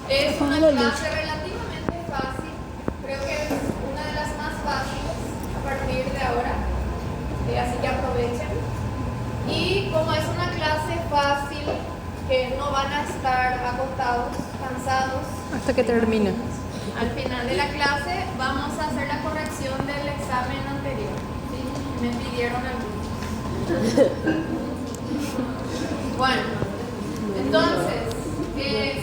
Es una clase relativamente fácil, creo que es una de las más fáciles a partir de ahora, así que aprovechen. Y como es una clase fácil, que no van a estar agotados, cansados, hasta que termine. Al final de la clase vamos a hacer la corrección del examen anterior. ¿Sí? Me pidieron algunos. Bueno, entonces,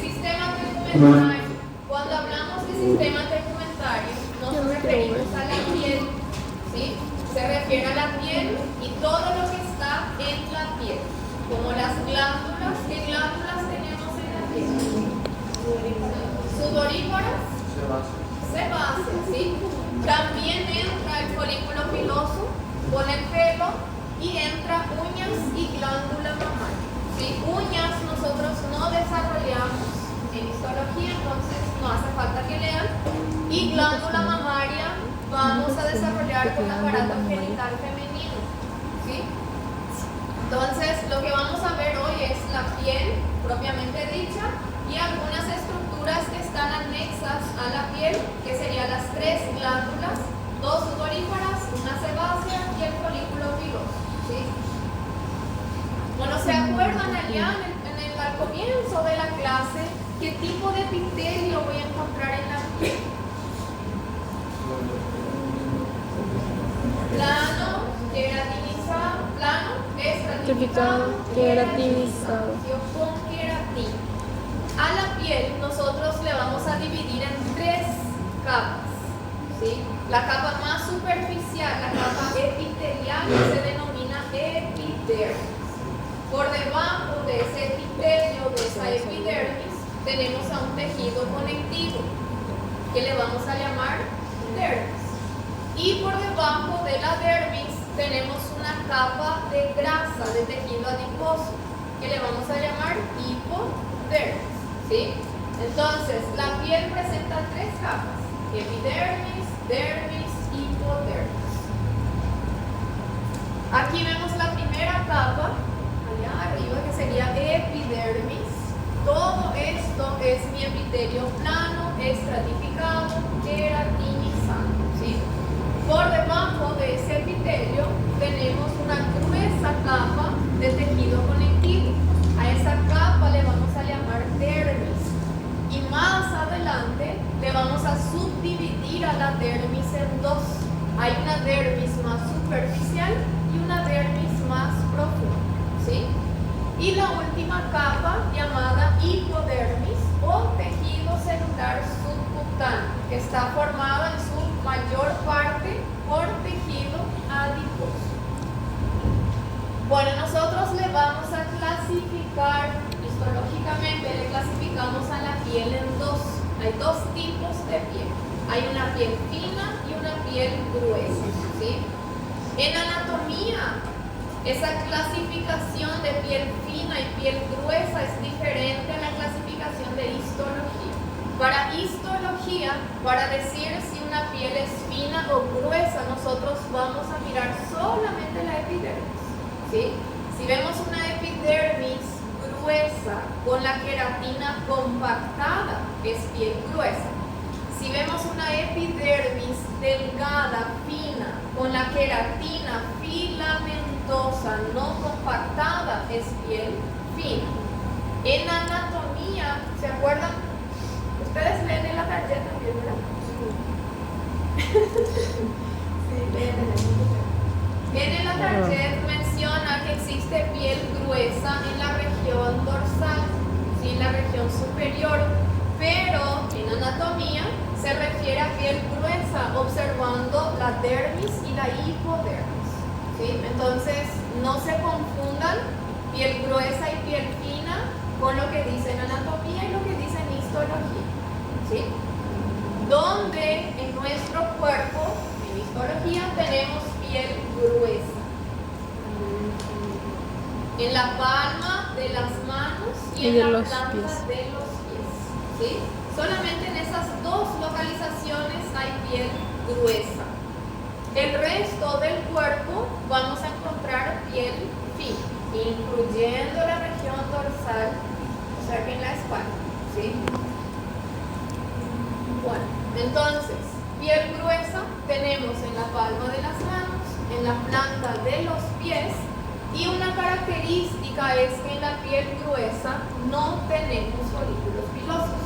sistema tegumentario. Cuando hablamos de sistema tegumentario, nos referimos a la piel, ¿sí? Se refiere a la piel y todo lo que está en la piel, como las glándulas. ¿Qué glándulas tenemos en la piel? Sudoríparas, sebáceas, ¿sí? También entra el folículo piloso con el pelo y entra uñas y glándula mamaria. ¿Sí? Uñas nosotros no desarrollamos en histología, entonces no hace falta que lean. Y glándula mamaria vamos a desarrollar con aparato genital femenino. ¿Sí? Entonces lo que vamos a ver hoy es la piel propiamente dicha y algunas estructuras que están anexas a la piel, que serían las 3 glándulas, 2 sudoríparas, una sebácea y el folículo piloso. ¿Sí? Bueno, ¿se acuerdan allá al comienzo de la clase qué tipo de epitelio voy a encontrar en la piel? Plano, queratinizado, plano, estratificado, queratinizado. Con queratina. A la piel nosotros le vamos a dividir en 3 capas. ¿Sí? La capa más superficial, la capa epitelial, se denomina epidermis. Por debajo de ese epitelio, de esa epidermis, tenemos a un tejido conectivo que le vamos a llamar dermis. Y por debajo de la dermis tenemos una capa de grasa, de tejido adiposo, que le vamos a llamar hipodermis. ¿Sí? Entonces, la piel presenta 3 capas: epidermis, dermis, hipodermis. Aquí vemos la primera capa, allá arriba, que sería epidermis. Todo esto es mi epitelio plano, estratificado, queratinizado. ¿Sí? Por debajo de ese epitelio tenemos una gruesa capa de tejido conectivo. A esa capa le vamos a llamar dermis. Y más adelante le vamos a subdividir a la dermis en 2. Hay una dermis más superficial y una dermis más profunda. ¿Sí? Y la última capa llamada hipodermis o tejido celular subcutáneo, que está formado en su mayor parte por tejido adiposo. Bueno, nosotros le vamos a clasificar, histológicamente le clasificamos a la piel en 2. Hay 2 tipos de piel. Hay una piel fina y una piel gruesa. ¿Sí? En anatomía, esa clasificación de piel fina y piel gruesa es diferente a la clasificación de histología. Para histología, para decir si una piel es fina o gruesa, nosotros vamos a mirar solamente la epidermis. ¿Sí? Si vemos una epidermis gruesa con la queratina compactada, es piel gruesa. Si vemos una epidermis delgada, fina, con la queratina filamentosa, no compactada, es piel fina. En anatomía, ¿se acuerdan? Ustedes leen en la tarjeta también, ¿verdad? Sí, leen en la tarjeta. En la tarjeta menciona que existe piel gruesa en la región dorsal, ¿sí? En la región superior, pero en anatomía se refiere a piel gruesa observando la dermis y la hipodermis. ¿Sí? Entonces, no se confundan piel gruesa y piel fina con lo que dice en anatomía y lo que dice en histología. ¿Sí? Donde en nuestro cuerpo, en histología, tenemos piel gruesa. En la palma de las manos y en la planta de los pies. ¿Sí? Solamente en esas 2 localizaciones hay piel gruesa. El resto del cuerpo vamos a encontrar piel fina, incluyendo la región dorsal, o sea que en la espalda. ¿Sí? Entonces, piel gruesa tenemos en la palma de las manos, en la planta de los pies, y una característica es que en la piel gruesa no tenemos folículos pilosos,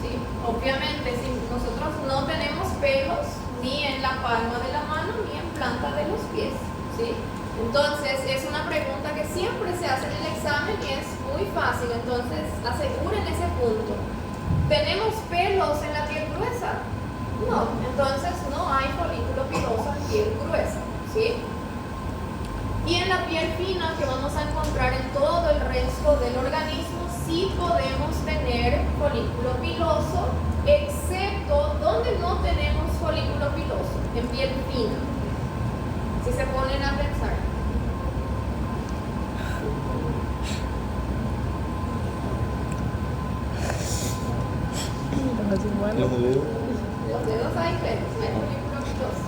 ¿sí? Obviamente, si nosotros no tenemos pelos ni en la palma de la mano ni en planta de los pies, ¿sí? Entonces, es una pregunta que siempre se hace en el examen y es muy fácil, entonces aseguren ese punto. ¿Tenemos pelos en la piel gruesa? No, entonces no hay folículo piloso en piel gruesa, ¿sí? Y en la piel fina que vamos a encontrar en todo el resto del organismo, sí podemos tener folículo piloso, excepto donde no tenemos folículo piloso, en piel fina. Si se ponen a pensar. Bueno. Los dedos hay pelos, hay folículo piloso.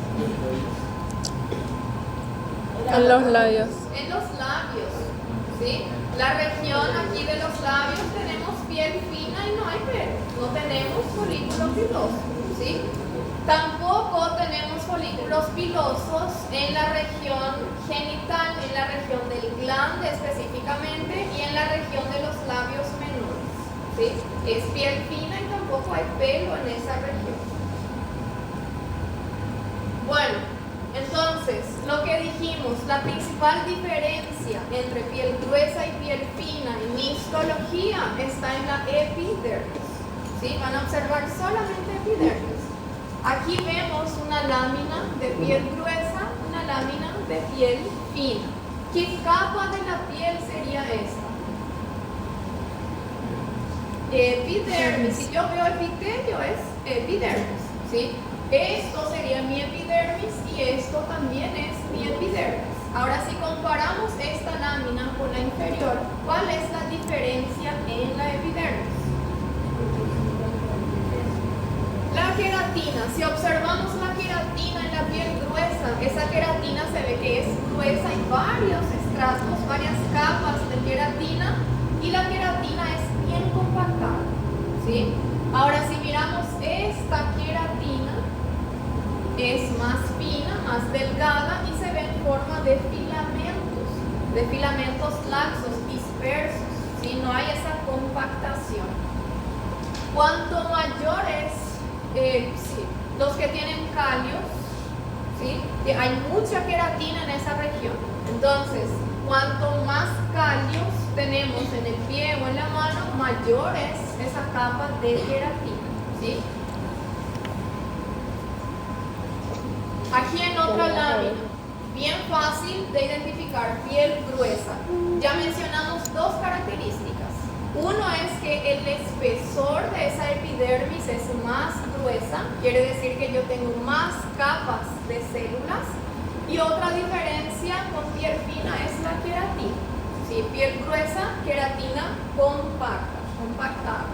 En los labios. En los labios, ¿sí? La región aquí de los labios tenemos piel fina y no hay pelo. No tenemos folículo piloso, ¿sí? Tampoco tenemos folículos pilosos en la región genital, en la región del glande específicamente y en la región de los labios menores, ¿sí? Es piel fina y tampoco hay pelo en esa región. Bueno, entonces, lo que dijimos, la principal diferencia entre piel gruesa y piel fina en histología está en la epidermis, ¿sí? Van a observar solamente epidermis. Aquí vemos una lámina de piel gruesa, una lámina de piel fina. ¿Qué capa de la piel sería esta? Epidermis. Si yo veo epitelio es epidermis, ¿sí? Esto sería mi epidermis y esto también es mi epidermis. Ahora, si comparamos esta lámina con la inferior, ¿cuál es la diferencia en la epidermis? La queratina. Si observamos la queratina en la piel gruesa, esa queratina se ve que es gruesa, hay varios estratos, varias capas de queratina y la queratina es bien compactada, ¿sí? Ahora, si miramos esta queratina, es más fina, más delgada y se ve en forma de filamentos laxos, dispersos, ¿sí? No hay esa compactación. Cuanto mayores, los que tienen calios, ¿sí? Hay mucha queratina en esa región. Entonces, cuanto más calios tenemos en el pie o en la mano, mayor es esa capa de queratina, ¿sí? Aquí en otra lámina, bien fácil de identificar, piel gruesa. Ya mencionamos dos características. Uno es que el espesor de esa epidermis es más gruesa, quiere decir que yo tengo más capas de células. Y otra diferencia con piel fina es la queratina. ¿Sí? Piel gruesa, queratina compactada.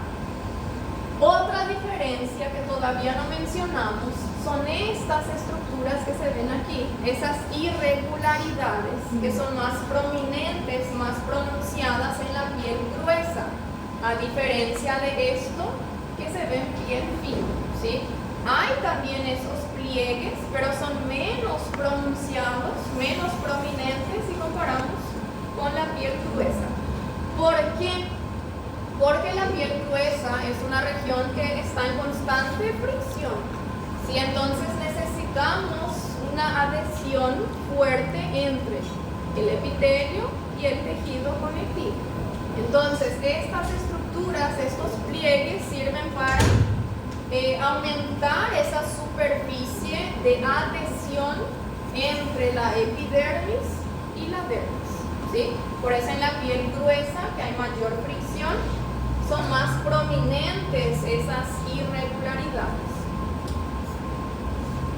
Otra diferencia que todavía no mencionamos son estas estructuras que se ven aquí, esas irregularidades que son más prominentes, más pronunciadas en la piel gruesa, a diferencia de esto que se ve en piel fina, ¿sí? Hay también esos pliegues, pero son menos pronunciados, menos prominentes si comparamos con la piel gruesa. ¿Por qué? Porque la piel gruesa es una región que está en constante fricción, ¿sí? Entonces necesitamos una adhesión fuerte entre el epitelio y el tejido conectivo. Entonces estas estructuras, estos pliegues sirven para aumentar esa superficie de adhesión entre la epidermis y la dermis, ¿sí? Por eso en la piel gruesa, que hay mayor fricción, son más prominentes esas irregularidades.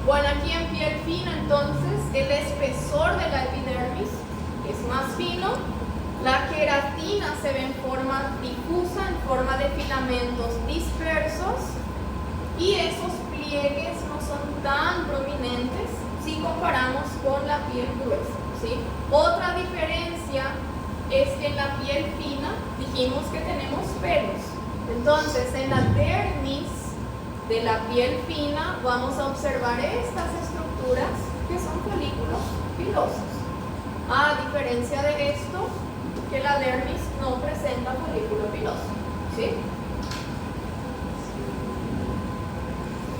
Bueno, aquí en piel fina, entonces, el espesor de la epidermis es más fino, la queratina se ve en forma difusa, en forma de filamentos dispersos, y esos pliegues no son tan prominentes si comparamos con la piel gruesa, ¿sí? Otra diferencia es que en la piel fina dijimos que tenemos pelos. Entonces, en la dermis de la piel fina vamos a observar estas estructuras que son folículos pilosos. A diferencia de esto, que la dermis no presenta folículo piloso, ¿sí?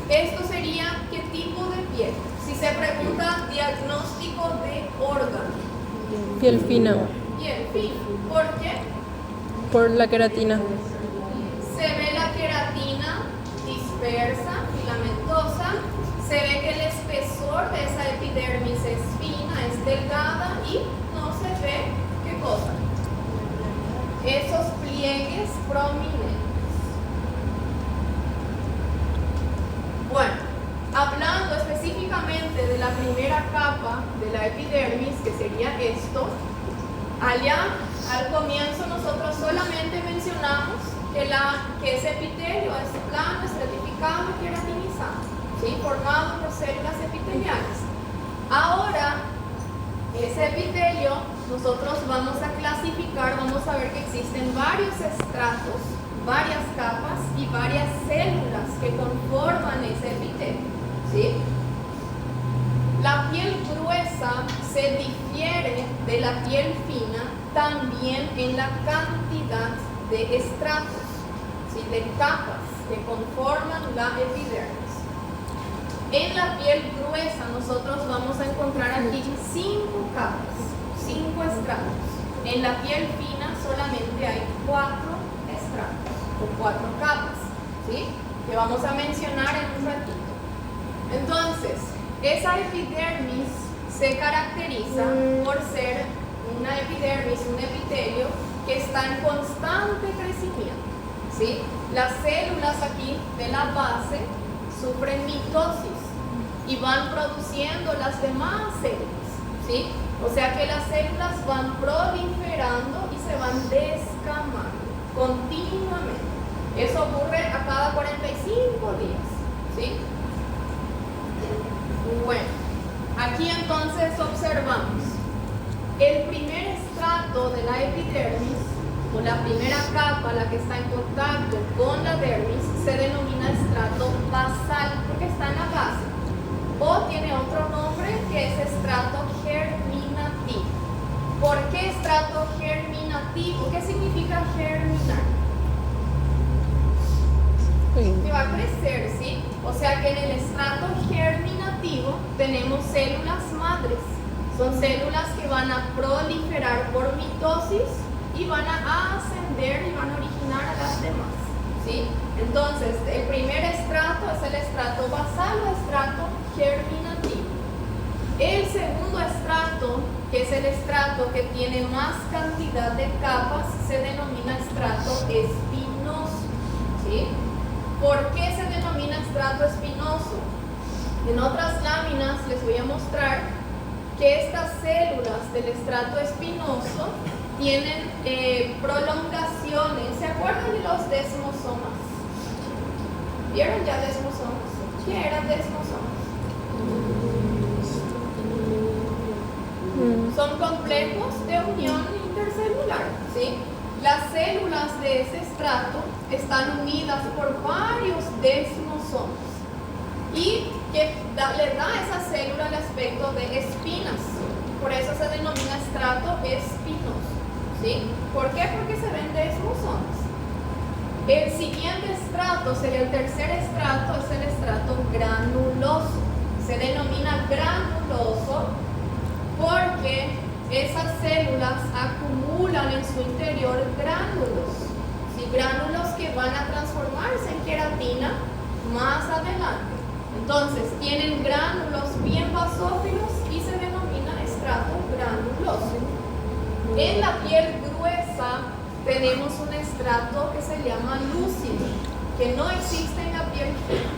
Esto sería qué tipo de piel. Si se pregunta diagnóstico de órgano. Piel fina. Piel fina. ¿Por qué? Por la queratina. Se ve la queratina dispersa, filamentosa. Se ve que el espesor de esa epidermis es fina, es delgada y no se ve, ¿qué cosa? Esos pliegues prominentes. Bueno, hablando específicamente de la primera capa de la epidermis, que sería esto, allá al comienzo nosotros solamente mencionamos que ese epitelio es plano, estratificado y queratinizado, ¿sí? Formado por células epiteliales. Ahora, ese epitelio nosotros vamos a clasificar, vamos a ver que existen varios estratos, varias capas y varias células que conforman ese epitelio, ¿sí? La piel gruesa se difiere de la piel fina también en la cantidad de estratos, ¿sí? De capas que conforman la epidermis. En la piel gruesa nosotros vamos a encontrar aquí 5 capas, 5 estratos. En la piel fina solamente hay 4 estratos o 4 capas, ¿sí? Que vamos a mencionar en un ratito. Entonces, esa epidermis se caracteriza por ser una epidermis, un epitelio que está en constante crecimiento, ¿sí? Las células aquí de la base sufren mitosis y van produciendo las demás células, ¿sí? O sea que las células van proliferando y se van descamando continuamente. Eso ocurre a cada 45 días, ¿sí? Bueno, aquí entonces observamos el primer estrato de la epidermis, o la primera capa, la que está en contacto con la dermis, se denomina estrato basal porque está en la base, o tiene otro nombre que es estrato germinativo. ¿Por qué estrato germinativo? ¿Qué significa germinar? Que va a crecer, ¿sí? O sea que en el estrato germinativo tenemos células madres. Son células que van a proliferar por mitosis y van a ascender y van a originar a las demás, ¿sí? Entonces, el primer estrato es el estrato basal o estrato germinativo. El segundo estrato, que es el estrato que tiene más cantidad de capas, se denomina estrato espinoso, ¿sí? ¿Por qué se denomina estrato espinoso? En otras láminas les voy a mostrar que estas células del estrato espinoso tienen prolongaciones. ¿Se acuerdan de los desmosomas? ¿Vieron ya desmosomas? ¿Qué eran desmosomas? Son complejos de unión intercelular, ¿sí? Las células de ese estrato están unidas por varios desmosomas y que le da a esa célula el aspecto de espinas. Por eso se denomina estrato espinoso, ¿sí? ¿Por qué? Porque se ven desmosomas. El siguiente estrato sería el tercer estrato, es el estrato granuloso. Se denomina granuloso porque esas células acumulan en su interior gránulos, ¿sí? Gránulos que van a transformarse en queratina más adelante. Entonces, tienen gránulos bien basófilos y se denomina estrato granuloso. En la piel gruesa tenemos un estrato que se llama lúcido, que no existe en la piel fina,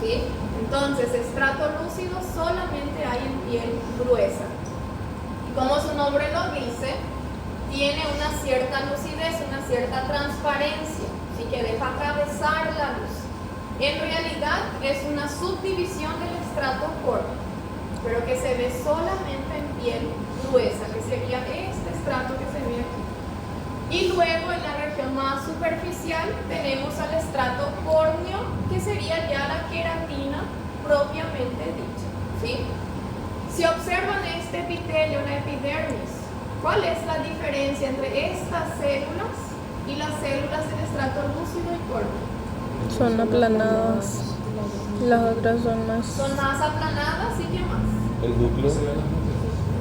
¿sí? Entonces, estrato lúcido solamente hay en piel gruesa. Y como su nombre lo dice, tiene una cierta lucidez, una cierta transparencia, ¿sí? Que deja atravesar la luz. En realidad es una subdivisión del estrato córneo, pero que se ve solamente en piel gruesa, que sería este estrato que se ve aquí. Y luego en la región más superficial tenemos al estrato córneo, que sería ya la propiamente dicha, ¿sí? Si observan este epitelio, la epidermis, ¿cuál es la diferencia entre estas células y las células del estrato lúcido y córneo? Son aplanadas. Las otras son más. Son más aplanadas y ¿qué más? El núcleo.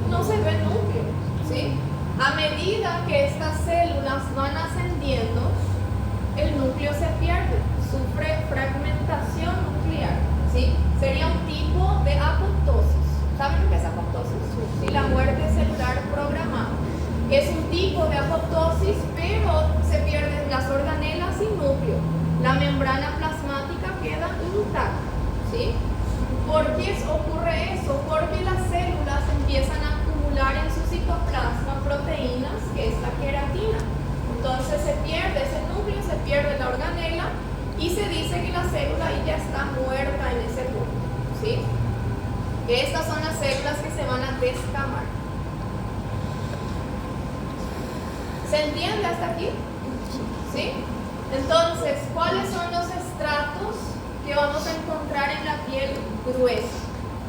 No se ve el núcleo, ¿sí? A medida que estas células van ascendiendo, el núcleo se pierde, sufre fragmentación nuclear, ¿sí? Sería un tipo de apoptosis. ¿Saben lo que es apoptosis? Sí, la muerte celular programada. Es un tipo de apoptosis, pero se pierden las organelas y núcleo. La membrana plasmática queda intacta, ¿sí? ¿Por qué ocurre eso? Porque las células empiezan a acumular en su citoplasma proteínas, que es la queratina. Entonces se pierde ese núcleo, se pierde la organela y se dice que la célula ahí ya está muerta en ese punto, ¿sí? Estas son las células que se van a descamar. ¿Se entiende hasta aquí? ¿Sí? Entonces, ¿cuáles son los estratos que vamos a encontrar en la piel gruesa?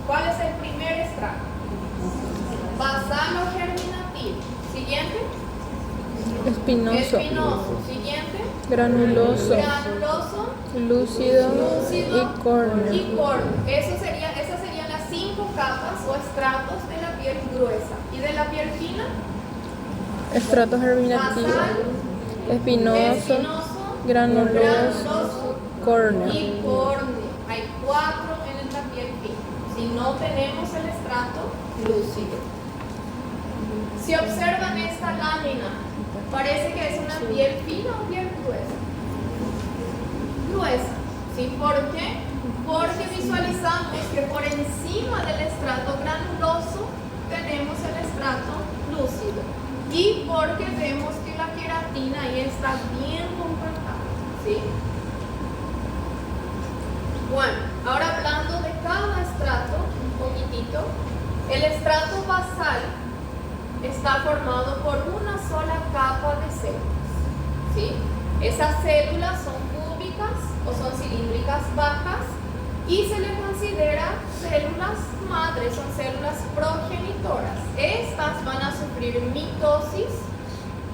¿Cuál es el primer estrato? Basal o germinativo. Siguiente. Espinoso. Espinoso. Siguiente. Granuloso. Granuloso. Lúcido. Lúcido Y córneo. y córneo. Esas serían las 5 capas o estratos de la piel gruesa. ¿Y de la piel fina? Estrato germinativo. Basal, Espinoso. Granuloso. Córneo. y córneo. Hay 4 en la piel fina. Si no tenemos el estrato lúcido. Si observan esta lámina, parece que es una piel fina o piel gruesa. Gruesa. ¿Sí? ¿Por qué? Porque visualizamos que por encima del estrato granuloso tenemos el estrato lúcido. Y porque vemos que la queratina ahí está bien compactada, ¿sí? Bueno, ahora hablando de cada estrato, un poquitito, el estrato basal está formado por una sola capa de células, ¿sí? Esas células son cúbicas o son cilíndricas bajas y se le considera células madres, son células progenitoras. Estas van a sufrir mitosis,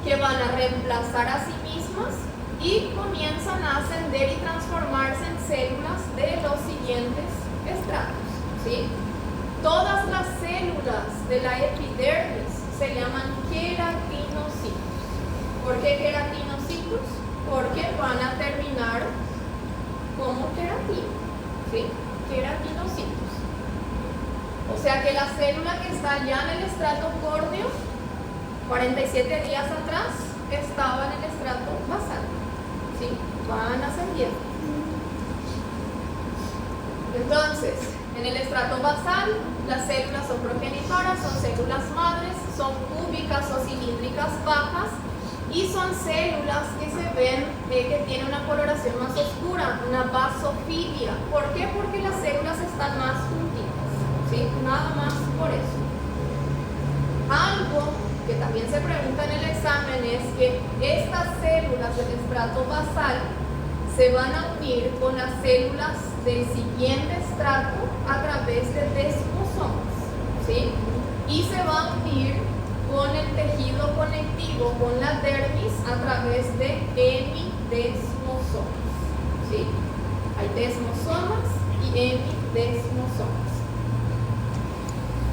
que van a reemplazar a sí mismas y comienzan a ascender y transformarse en células de los siguientes estratos, ¿sí? Todas las células de la epidermis se llaman queratinocitos. ¿Por qué queratinocitos? Porque van a terminar como queratina, ¿sí? Queratinocitos. O sea que la célula que está ya en el estrato córneo, 47 días atrás, estaba en el estrato basal, ¿sí? Van ascendiendo. Entonces, en el estrato basal, las células son progenitoras, son células madres, son cúbicas o cilíndricas bajas y son células que se ven que tienen una coloración más oscura, una basofilia. ¿Por qué? Porque las células están más juntitas, ¿sí? Nada más por eso. Algo que también se pregunta en el examen es que estas células del estrato basal se van a unir con las células del siguiente estrato a través de desmosomas, ¿sí? Y se va a unir con el tejido conectivo, con la dermis, a través de hemidesmosomas, ¿sí? Hay desmosomas y hemidesmosomas.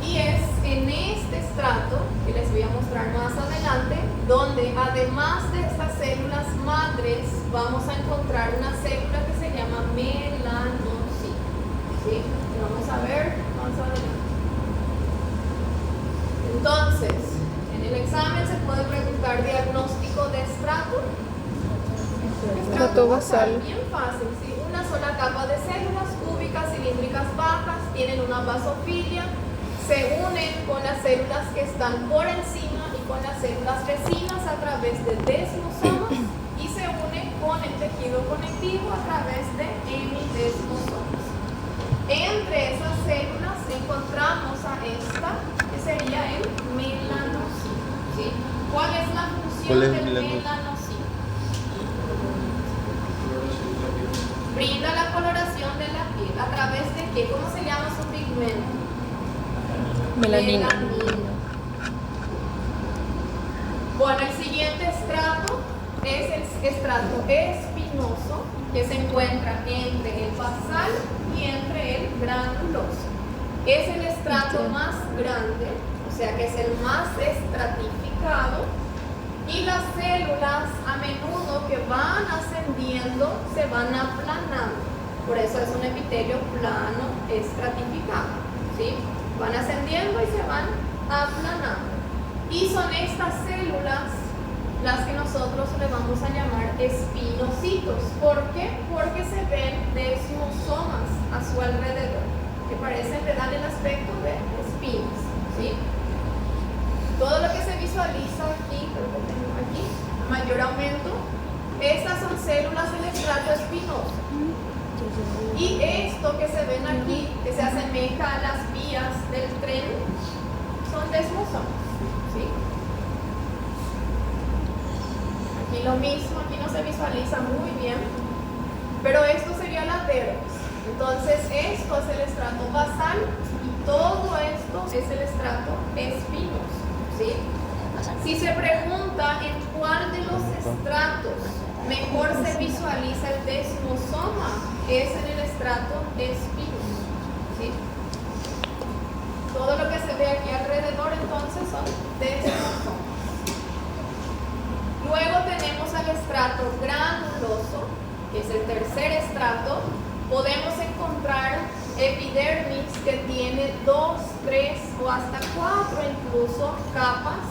Y es en este estrato, que les voy a mostrar más adelante, donde además de estas células madres, vamos a encontrar una célula que se llama melanocito, ¿sí? Que vamos a ver más adelante. Entonces, en el examen se puede preguntar diagnóstico de estrato. Estrato basal. Bien fácil, ¿sí? Una sola capa de células cúbicas, cilíndricas bajas, tienen una basofilia, se unen con las células que están por encima y con las células vecinas a través de desmosomas y se unen con el tejido conectivo a través de hemidesmosomas. Entre esas células encontramos a esta, que sería el melanocito, ¿sí? ¿Cuál es la función del melanocito? Brinda la coloración de la piel. ¿A través de que ¿cómo se llama su pigmento? Melanina. Bueno, el siguiente estrato es el estrato espinoso, que se encuentra entre el basal y entre el granuloso. Es el estrato más grande, o sea que es el más estratificado, y las células a menudo que van ascendiendo se van aplanando. Por eso es un epitelio plano estratificado, ¿sí? Van ascendiendo y se van aplanando. Y son estas células las que nosotros le vamos a llamar espinocitos. ¿Por qué? Porque se ven desmosomas a su alrededor, que parecen, le dan el aspecto de espinas, ¿sí? Todo lo que se visualiza aquí, creo que tengo aquí, mayor aumento, estas son células del estrato espinoso. Y esto que se ven aquí, que se asemeja a las vías del tren, son desmosomas, ¿sí? Aquí lo mismo, aquí no se visualiza muy bien, pero esto sería la dermis. Entonces esto es el estrato basal y todo esto es el estrato espinoso, ¿sí? Si se pregunta en cuál de los estratos mejor se visualiza el desmosoma, es en el estrato espinoso, ¿sí? Todo lo que se ve aquí alrededor entonces son desmosomas. Luego tenemos al estrato granuloso, que es el tercer estrato. Podemos encontrar epidermis que tiene 2, 3 o hasta 4 incluso capas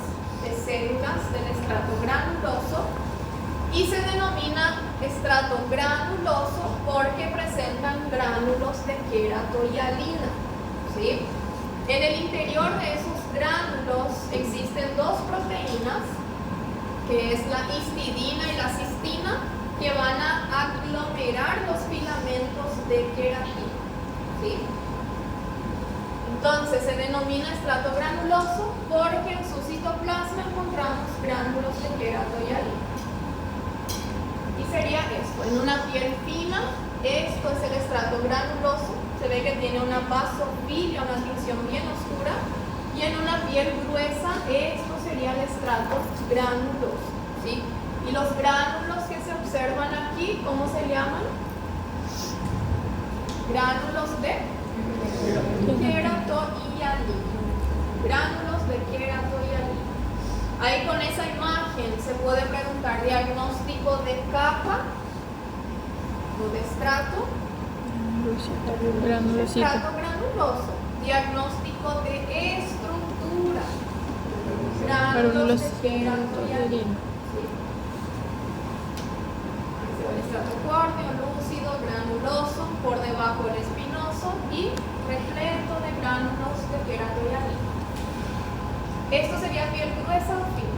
de células del estrato granuloso, y se denomina estrato granuloso porque presentan gránulos de queratohialina, ¿sí? En el interior de esos gránulos existen dos proteínas, que es la histidina y la cistina, que van a aglomerar los filamentos de queratina, ¿sí? Entonces se denomina estrato granuloso porque en su citoplasma encontramos gránulos de queratohialina. Y sería esto, en una piel fina, esto es el estrato granuloso, se ve que tiene una basofilia, una tinción bien oscura, y en una piel gruesa, esto sería el estrato granuloso, ¿sí? Y los gránulos que se observan aquí, ¿cómo se llaman? Gránulos de queratohialina. Gránulos de queratohialina. Ahí con esa imagen se puede preguntar diagnóstico de capa o de estrato. Granulosito. Estrato granuloso. Diagnóstico de estructura. Gránulos de queratohialina. El estrato córneo, lúcido, granuloso, por debajo el espinoso y repleto de gránulos de queratohialina. ¿Esto sería piel gruesa o fina?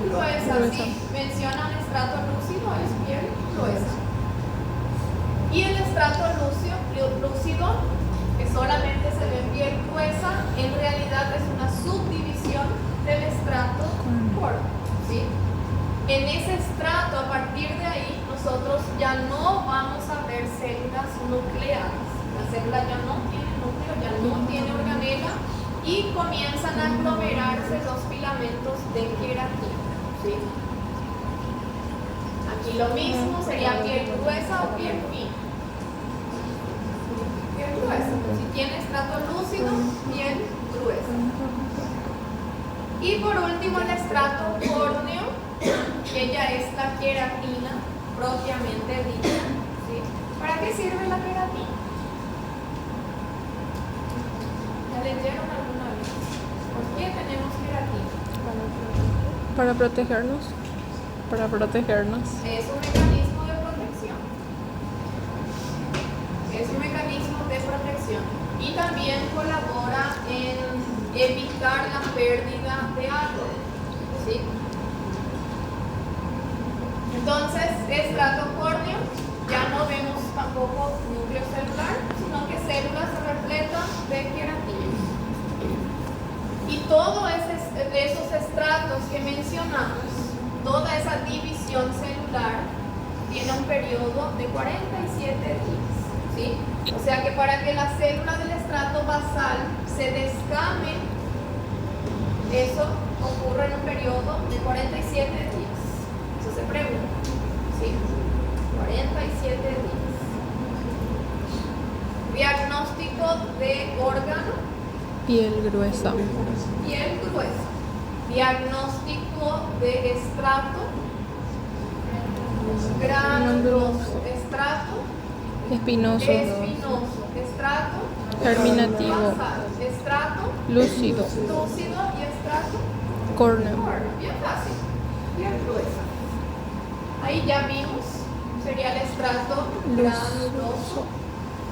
Gruesa, sí. Mencionan estrato lúcido, es piel gruesa. Y el estrato lúcido, que solamente se ve en piel gruesa, en realidad es una subdivisión del estrato córneo, ¿sí? En ese estrato, a partir de ahí, nosotros ya no vamos a ver células nucleadas. La célula ya no tiene núcleo, ya no tiene organela, y comienzan a aglomerarse los filamentos de queratina, ¿sí? Aquí lo mismo, sería piel gruesa o piel fina. Piel gruesa. Si tiene estrato lúcido, piel gruesa. Y por último el estrato córneo, que ya es la queratina propiamente dicha, ¿sí? ¿Para qué sirve la queratina? ¿La leyeron alguna vez? ¿Por qué tenemos queratina? Para protegernos. Para protegernos. Es un mecanismo de protección. Es un mecanismo de protección. Y también colabora en evitar la pérdida de átomo, ¿sí? Entonces, estrato córneo, ya no vemos tampoco núcleo celular, sino que células repletas de queratina. Y todo de esos estratos que mencionamos, toda esa división celular, tiene un periodo de 47 días, ¿sí? O sea que para que la célula del estrato basal se descame, eso ocurre en un periodo de 47 días. Eso se pregunta, ¿sí? 47 días. Diagnóstico de órgano. Piel gruesa. Piel gruesa. Diagnóstico de estrato. Granuloso. Estrato. Espinoso. Espinoso. Estrato. Germinativo. Basal. Estrato. Lúcido. Lúcido y estrato. Córneo. Bien fácil. Piel gruesa. Ahí ya vimos. Sería el estrato granuloso.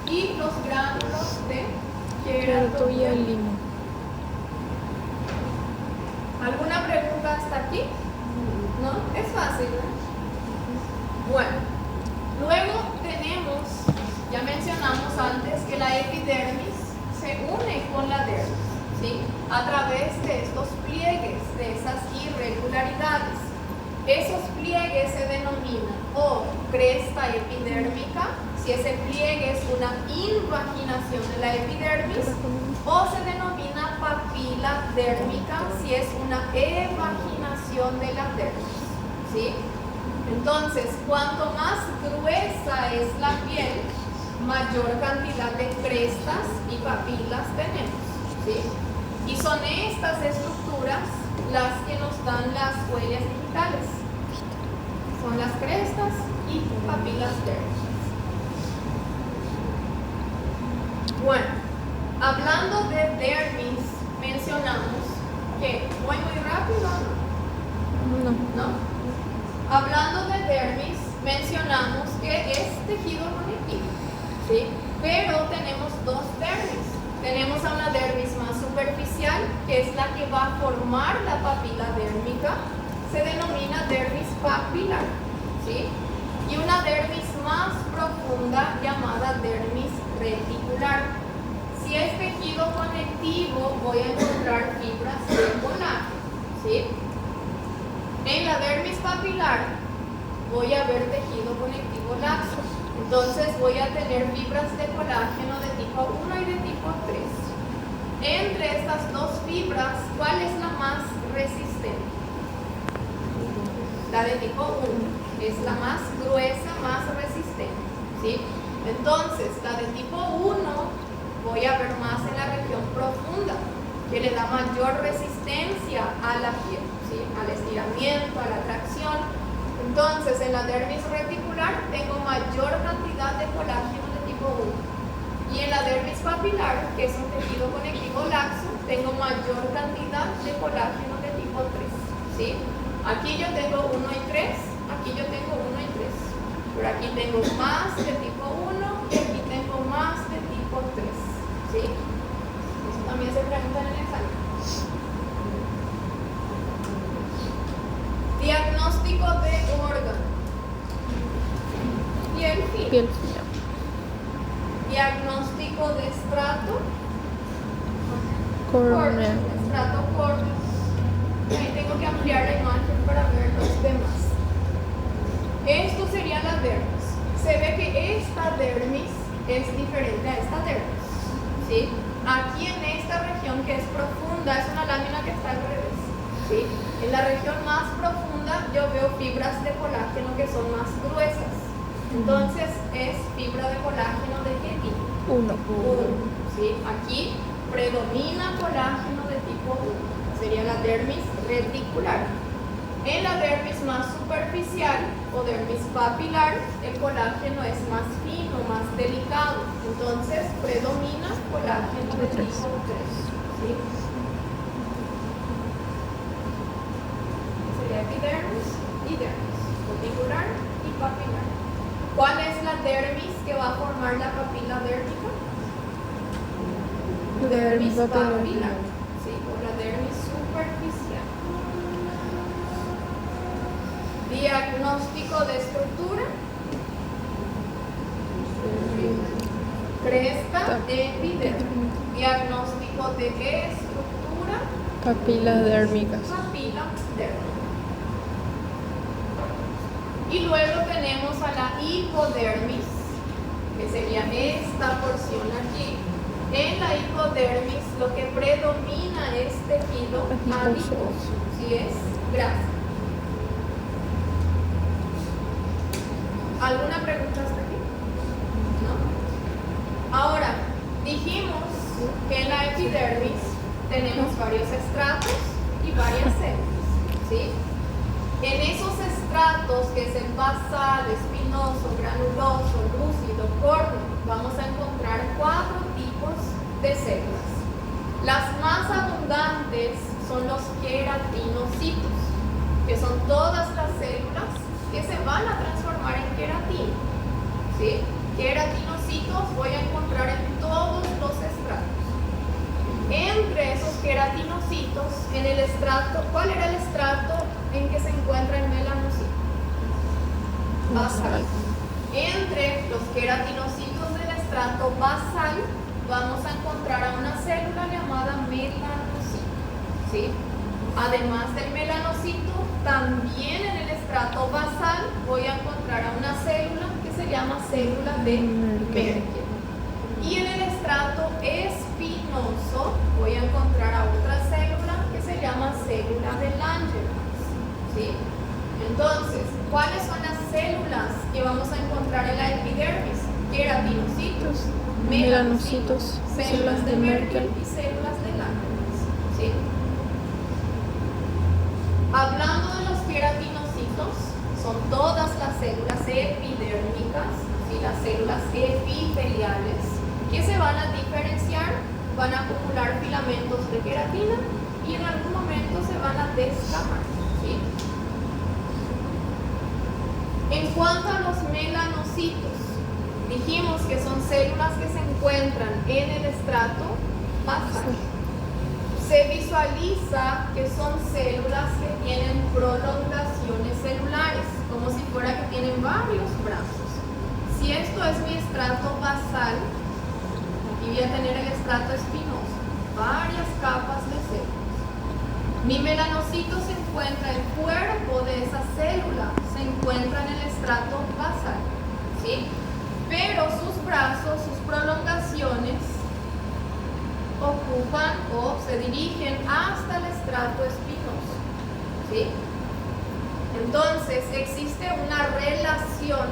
Y los gránulos de Queratohialino. ¿Alguna pregunta hasta aquí? ¿No? Es fácil, ¿no? Bueno, luego tenemos, ya mencionamos antes que la epidermis se une con la dermis, ¿sí? A través de estos pliegues, de esas irregularidades. Esos pliegues se denominan o cresta epidérmica, si ese pliegue es una invaginación de la epidermis, o se denomina papila dérmica si es una evaginación de la dermis, ¿sí? Entonces, cuanto más gruesa es la piel, mayor cantidad de crestas y papilas tenemos, ¿sí? Y son estas estructuras las que nos dan las huellas digitales. Son las crestas y papilas dérmicas. Bueno, hablando de dermis, mencionamos que, muy rápido, No. ¿no? Hablando de dermis, mencionamos que es tejido conectivo, ¿sí? Pero tenemos dos dermis. Tenemos a una dermis más superficial, que es la que va a formar la papila dérmica, se denomina dermis papilar, ¿sí? Y una dermis más profunda llamada dermis reticular. Si es tejido conectivo, voy a encontrar fibras de colágeno, ¿sí? En la dermis papilar voy a ver tejido conectivo laxo. Entonces voy a tener fibras de colágeno de tipo 1 y de tipo 3. Entre estas dos fibras, ¿cuál es la más resistente? La de tipo 1 es la más gruesa, más resistente, ¿sí? Entonces, la de tipo 1 voy a ver más en la región profunda, que le da mayor resistencia a la piel, ¿sí? Al estiramiento, a la tracción. Entonces, en la dermis reticular tengo mayor cantidad de colágeno de tipo 1. Y en la dermis papilar, que es un tejido conectivo laxo, tengo mayor cantidad de colágeno de tipo 3, ¿sí? Aquí yo tengo 1 y 3, aquí yo tengo 1 y 3. Pero aquí tengo más de tipo 1 y aquí tengo más de tipo 3, ¿sí? Eso también se pregunta en el examen. Diagnóstico de órgano. Piel fina. Piel fina. Diagnóstico de estrato. Córnea. Estrato córneo. Ahí tengo que ampliar la imagen para ver los demás. Esto sería la dermis. Se ve que esta dermis es diferente a esta dermis, ¿sí? Aquí en esta región que es profunda, es una lámina que está al revés, ¿sí? En la región más profunda yo veo fibras de colágeno que son más gruesas. Entonces es fibra de colágeno de qué tipo? 1. 1, ¿sí? Aquí predomina colágeno de tipo 1. Sería la dermis reticular. En la dermis más superficial o dermis papilar, el colágeno es más fino, más delicado. Entonces predomina colágeno de tipo 3, ¿sí? Sería epidermis y dermis, reticular y papilar. ¿Cuál es la dermis que va a formar la papila dérmica? Dermis papilar, ¿sí? O la dermis superficial. Diagnóstico de estructura. Cresta epidermis. Diagnóstico de estructura. Papilas dérmicas. Papila dérmica. Y luego tenemos a la hipodermis, que sería esta porción aquí. En la hipodermis lo que predomina es tejido adiposo, ¿sí es? Grasa. ¿Alguna pregunta hasta aquí? ¿No? Ahora, dijimos que en la epidermis tenemos varios estratos y varias células, ¿sí? En esos estratos, que es el basal, espinoso, granuloso, lúcido, córneo, vamos a encontrar 4 tipos de células. Las más abundantes son los queratinocitos, que son todas las células que se van a transformar en queratina, ¿sí? Queratinocitos voy a encontrar en todos los estratos. Entre esos queratinocitos, en el estrato, ¿cuál era el estrato en que se encuentra el melanocito? Basal. Entre los queratinocitos del estrato basal, vamos a encontrar a una célula llamada melanocito, ¿sí? Además del melanocito, también en el estrato basal voy a encontrar a una célula que se llama célula de Merkel. Y en el estrato espinoso voy a encontrar a otra célula que se llama célula de Langerhans, ¿sí? Entonces, ¿cuáles son las células que vamos a encontrar en la epidermis? Queratinocitos, melanocitos, células de Merkel y células de Langerhans, ¿sí? Hablando de los queratinocitos, son todas las células epidérmicas, ¿sí? Las células epiteliales, que se van a diferenciar, van a acumular filamentos de queratina y en algún momento se van a descamar, ¿sí? En cuanto a los melanocitos, dijimos que son células que se encuentran en el estrato basal. Se visualiza que son células que tienen prolongaciones celulares, como si fuera que tienen varios brazos. Si esto es mi estrato basal, y voy a tener el estrato espinoso, varias capas de células. Mi melanocito se encuentra, el cuerpo de esa célula se encuentra en el estrato basal, ¿sí? Pero sus brazos, sus prolongaciones, ocupan o se dirigen hasta el estrato espinoso, ¿sí? Entonces, existe una relación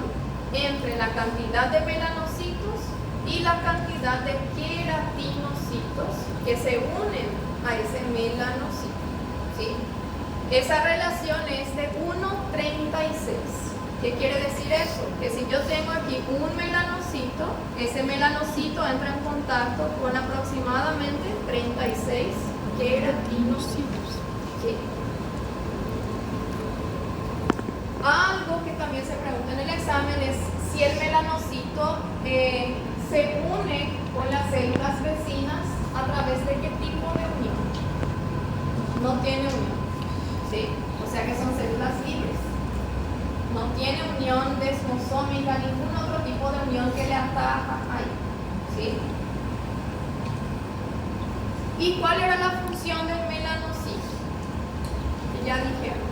entre la cantidad de melanocitos y la cantidad de queratinocitos que se unen a ese melanocito, ¿sí? Esa relación es de 1:36. ¿Qué quiere decir eso? Que si yo tengo aquí un melanocito, ese melanocito entra en contacto con aproximadamente 36 queratinocitos, ¿sí? Algo que también se pregunta en el examen es si el melanocito se une con las células vecinas a través de qué tipo de unión. No tiene unión, ¿sí? O sea que son células libres. No tiene unión desmosómica, ningún otro tipo de unión que le ataja ahí, ¿sí? ¿Y cuál era la función del melanocito? Que ya dijeron,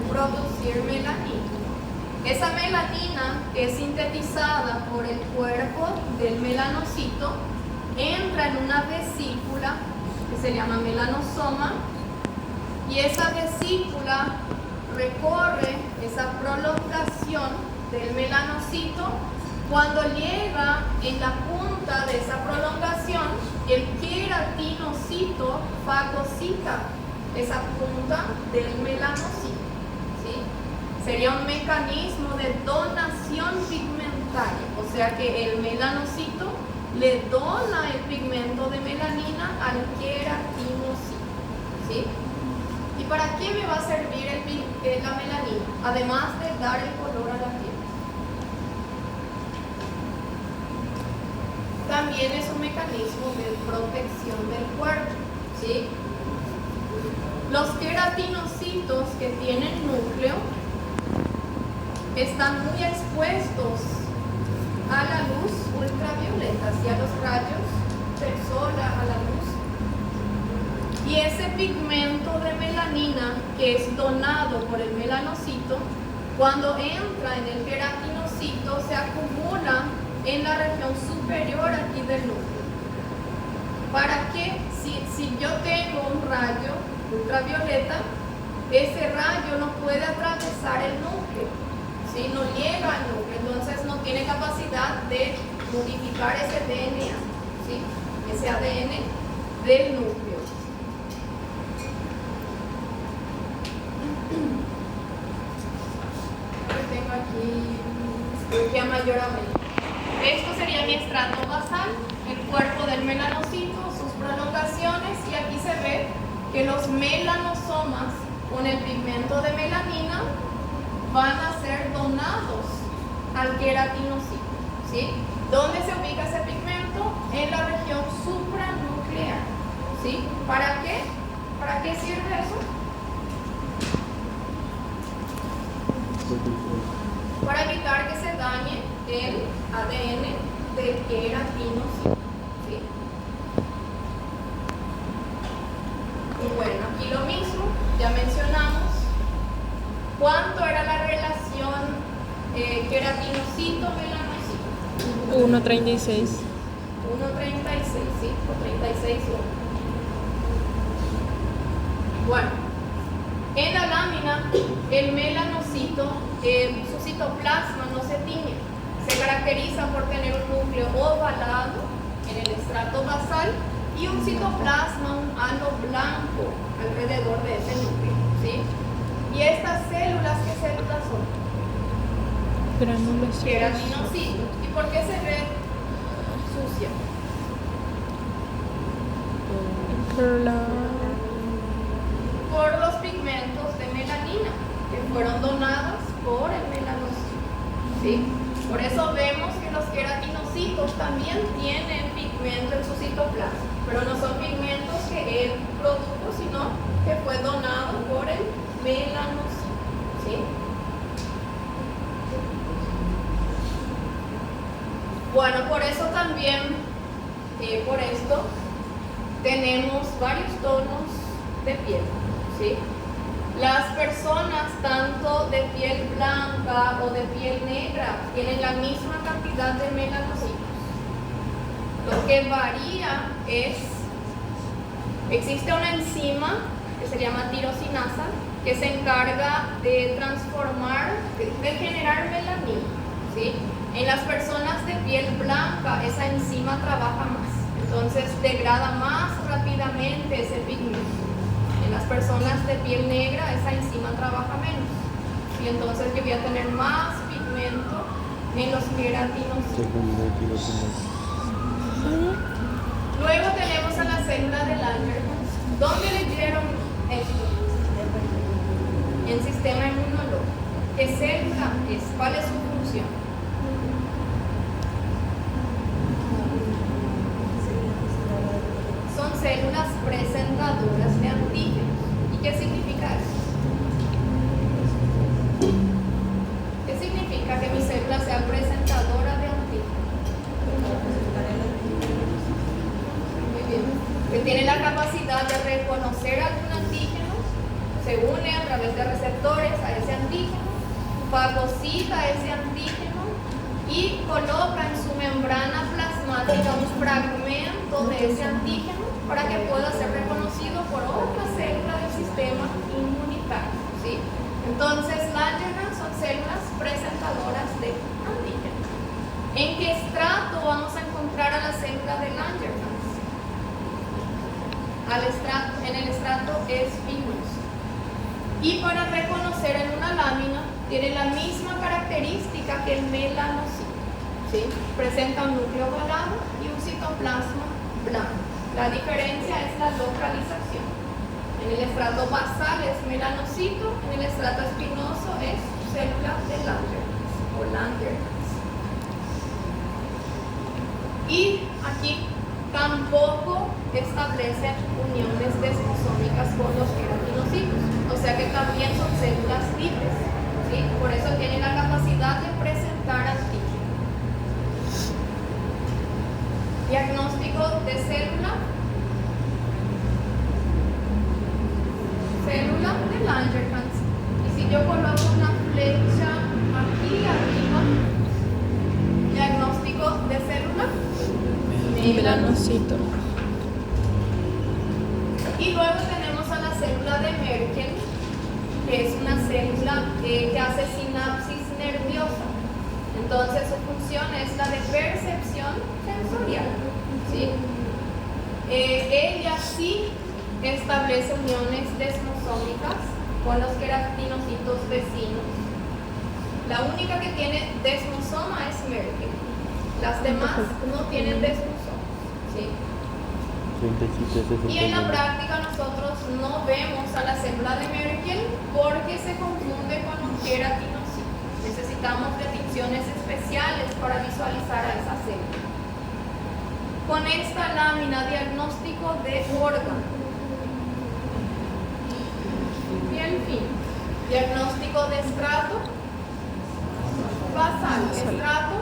producir melanina. Esa melanina que es sintetizada por el cuerpo del melanocito entra en una vesícula que se llama melanosoma y esa vesícula recorre esa prolongación del melanocito. Cuando llega en la punta de esa prolongación, el queratinocito fagocita esa punta del melanocito, ¿sí? Sería un mecanismo de donación pigmentaria, o sea que el melanocito le dona el pigmento de melanina al queratinocito, ¿sí? ¿Y para qué me va a servir la melanina? Además de dar el color a la piel. También es un mecanismo de protección del cuerpo, ¿sí? Los queratinocitos que tienen núcleo están muy expuestos a la luz ultravioleta, y a los rayos del sol, a la luz. Y ese pigmento de melanina que es donado por el melanocito, cuando entra en el queratinocito se acumula en la región superior aquí del núcleo. ¿Para qué? Si yo tengo un rayo ultravioleta, ese rayo no puede atravesar el núcleo, ¿sí? No llega al núcleo, entonces no tiene capacidad de modificar ese DNA, ¿sí? Ese ADN del núcleo. Tengo aquí a mayor a menor. Esto sería mi estrato basal, el cuerpo del melanocito, sus prolongaciones, y aquí se ve que los melanosomas con el pigmento de melanina van a ser donados al queratinocito, ¿sí? ¿Dónde se ubica ese pigmento? En la región supranuclear, ¿sí? ¿Para qué? ¿Para qué sirve eso? Para evitar que se dañe el ADN del queratinocito, ¿sí? Y bueno, aquí lo mismo, ya mencionamos cuánto era la relación queratinocito-melanocito. 1,36. 1,36, ¿sí? O 36,1. Bueno, en la lámina, el melanocito, su citoplasma no se tiñe. Se caracteriza por tener un núcleo ovalado en el estrato basal y un citoplasma, un halo blanco alrededor de ese núcleo, ¿sí? Y estas células, ¿qué células son? Gránulos. Queratinocitos. ¿Y por qué se ve sucia? Por los pigmentos de melanina que fueron donados por el melanocito, ¿sí? Por eso vemos que los queratinocitos también tienen pigmento en su citoplasma, pero no son pigmentos que él produjo, sino que fue donado por el melanocito, ¿sí? Bueno, por eso también, por esto, tenemos varios tonos de piel, ¿sí? Las personas, tanto de piel blanca o de piel negra, tienen la misma cantidad de melanocitos. Lo que varía es, existe una enzima que se llama tirosinasa, que se encarga de transformar, de generar melanina, ¿sí? En las personas de piel blanca, esa enzima trabaja más, entonces degrada más rápidamente ese pigmento. En las personas de piel negra, esa enzima trabaja menos, y entonces yo voy a tener más pigmento en los queratinocitos. Luego tenemos a la célula de Langerhans. ¿Dónde le dieron esto? En sistema inmunológico. ¿Qué célula es? ¿Cuál es su función? Son células presentadoras de antígenos. ¿Y qué significa eso? ¿Qué significa que mi célula sea presentadora de antígenos? Muy bien. Que tiene la capacidad de reconocer algún antígeno, se une a través de receptores a ese antígeno, fagocita ese antígeno y coloca en su membrana plasmática un fragmento de ese antígeno para que pueda ser reconocido por otra célula del sistema inmunitario, ¿sí? Entonces, Langerhans son células presentadoras de antígenos. ¿En qué estrato vamos a encontrar a la célula de Langerhans? En el estrato espinoso. Y para reconocer en una lámina, tiene la misma característica que el melanocito, ¿sí? Presenta un núcleo ovalado y un citoplasma blanco. La diferencia es la localización. En el estrato basal es melanocito, en el estrato espinoso es célula de Langerhans o Langerhans. Y aquí tampoco establece uniones desmosómicas con los queratinocitos, o sea que también son células libres, ¿sí? Por eso tienen la capacidad de presentar antígenos. Diagnóstico de célula de Langerhans. Y si yo coloco una flecha aquí arriba, diagnóstico melanocito. Y luego tenemos a la célula de Merkel, que es una célula que hace sinapsis nerviosa. Entonces su función es la de percepción sensorial, ¿sí? Ella sí establece uniones desmosómicas con los queratinocitos vecinos. La única que tiene desmosoma es Merkel. Las demás no tienen desmosoma, ¿sí? Y en la práctica nosotros no vemos a la célula de Merkel porque se confunde con un queratinocito. Necesitamos retinciones especiales para visualizar a esa célula. Con esta lámina, diagnóstico de órgano. Y al fin, diagnóstico de estrato basal, estrato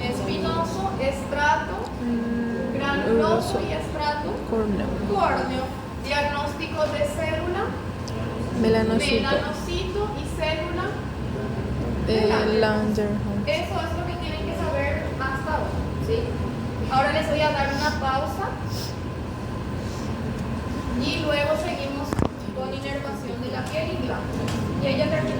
espinoso, estrato granuloso y estrato córneo. Diagnóstico de célula melanocito y célula de Langerhans. Eso es lo que tienen que saber hasta ahora, ¿sí? Ahora les voy a dar una pausa y luego seguimos con inervación de la piel y glándula. Y ella termina.